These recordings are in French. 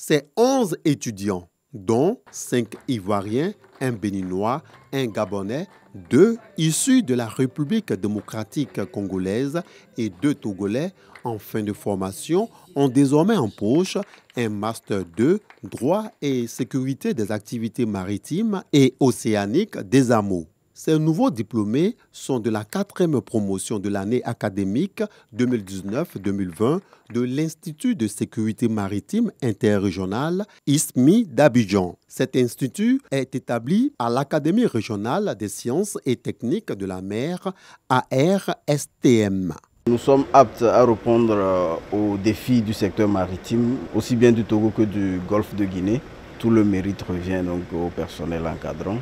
C'est 11 étudiants, dont 5 Ivoiriens, un Béninois, un Gabonais, 2 issus de la République démocratique congolaise et 2 Togolais en fin de formation ont désormais en poche un Master 2, droit et sécurité des activités maritimes et océaniques des AMO. Ces nouveaux diplômés sont de la 4e promotion de l'année académique 2019-2020 de l'Institut de sécurité maritime interrégional ISMI d'Abidjan. Cet institut est établi à l'Académie régionale des sciences et techniques de la mer, ARSTM. Nous sommes aptes à répondre aux défis du secteur maritime, aussi bien du Togo que du Golfe de Guinée. Tout le mérite revient donc au personnel encadrant,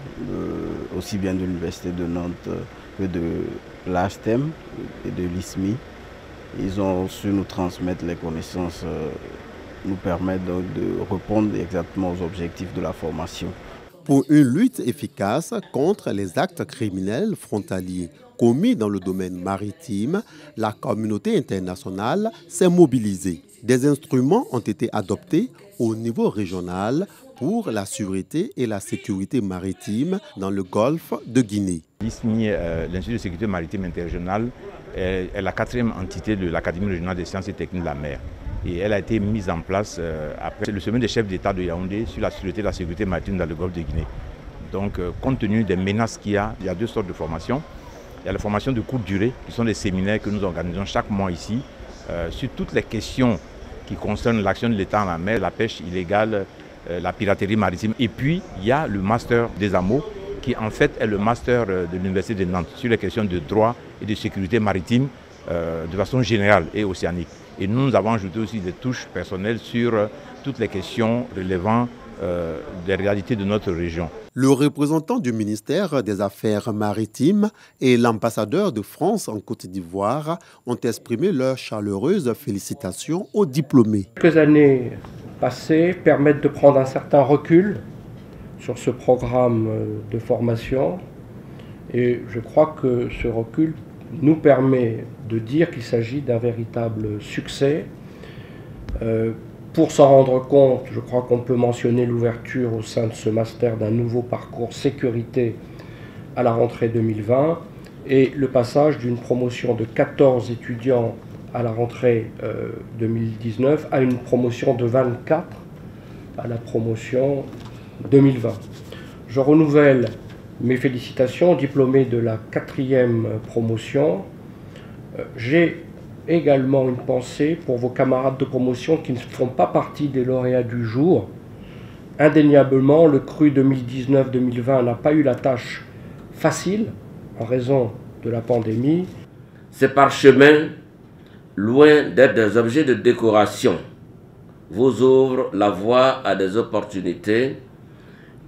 aussi bien de l'Université de Nantes que de l'ASTEM et de l'ISMI. Ils ont su nous transmettre les connaissances, nous permettent donc de répondre exactement aux objectifs de la formation. Pour une lutte efficace contre les actes criminels frontaliers commis dans le domaine maritime, la communauté internationale s'est mobilisée. Des instruments ont été adoptés au niveau régional pour la sûreté et la sécurité maritime dans le golfe de Guinée. L'ISMI, l'Institut de sécurité maritime interrégionale, est la 4e entité de l'Académie régionale des sciences et techniques de la mer. Et elle a été mise en place après le sommet des chefs d'État de Yaoundé sur la sûreté et la sécurité maritime dans le golfe de Guinée. Donc, compte tenu des menaces qu'il y a 2 sortes de formations. Il y a la formation de courte durée, qui sont des séminaires que nous organisons chaque mois ici, sur toutes les questions qui concernent l'action de l'État en la mer, la pêche illégale, la piraterie maritime. Et puis, il y a le master des AMO, qui en fait est le master de l'Université de Nantes, sur les questions de droit et de sécurité maritime de façon générale et océanique. Et nous avons ajouté aussi des touches personnelles sur toutes les questions relevant des réalités de notre région. Le représentant du ministère des Affaires maritimes et l'ambassadeur de France en Côte d'Ivoire ont exprimé leurs chaleureuses félicitations aux diplômés. Quelques années passées permettent de prendre un certain recul sur ce programme de formation et je crois que ce recul nous permet de dire qu'il s'agit d'un véritable succès. Pour s'en rendre compte, je crois qu'on peut mentionner l'ouverture au sein de ce master d'un nouveau parcours sécurité à la rentrée 2020 et le passage d'une promotion de 14 étudiants à la rentrée 2019 à une promotion de 24 à la promotion 2020. Je renouvelle mes félicitations aux diplômés de la 4e promotion. J'ai également une pensée pour vos camarades de promotion qui ne font pas partie des lauréats du jour. Indéniablement, le cru 2019-2020 n'a pas eu la tâche facile en raison de la pandémie. Ces parchemins, loin d'être des objets de décoration, vous ouvrent la voie à des opportunités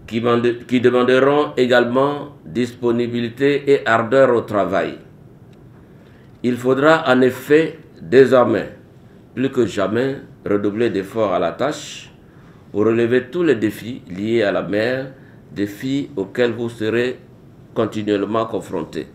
qui demanderont également disponibilité et ardeur au travail. Il faudra en effet désormais, plus que jamais, redoubler d'efforts à la tâche pour relever tous les défis liés à la mer, défis auxquels vous serez continuellement confrontés.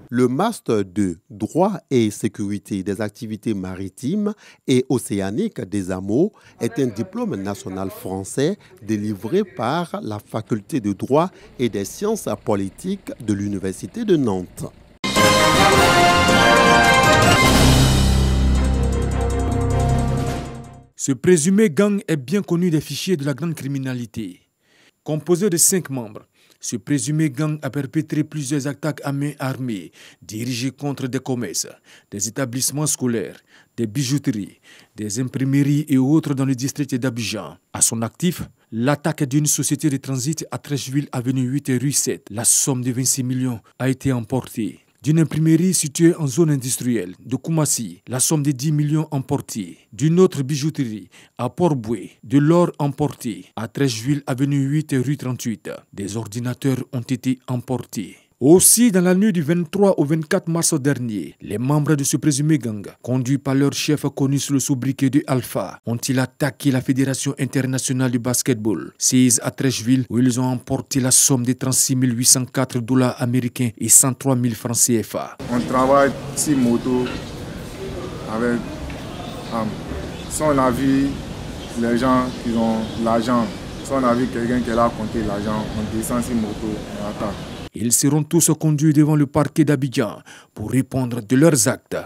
Le Master 2, droit et sécurité des activités maritimes et océaniques des AMO est un diplôme national français délivré par la Faculté de droit et des sciences politiques de l'Université de Nantes. Ce présumé gang est bien connu des fichiers de la grande criminalité. Composé de 5 membres, ce présumé gang a perpétré plusieurs attaques à main armée dirigées contre des commerces, des établissements scolaires, des bijouteries, des imprimeries et autres dans le district d'Abidjan. À son actif, l'attaque d'une société de transit à Trècheville, avenue 8 et rue 7. La somme de 26 millions a été emportée. D'une imprimerie située en zone industrielle de Koumassi, la somme de 10 millions emportée. D'une autre bijouterie à Port-Boué, de l'or emporté à Trècheville, avenue 8 et rue 38. Des ordinateurs ont été emportés. Aussi, dans la nuit du 23 au 24 mars dernier, les membres de ce présumé gang, conduits par leur chef connu sous le sobriquet de Alpha, ont-ils attaqué la Fédération internationale du basketball, sise à Trècheville, où ils ont emporté la somme de 36 804 $ américains et 103 000 francs CFA. On travaille sur moto avec son avis, les gens qui ont l'argent, si on a vu quelqu'un qui a compté l'argent, on descend sur moto et attend. Ils seront tous conduits devant le parquet d'Abidjan pour répondre de leurs actes.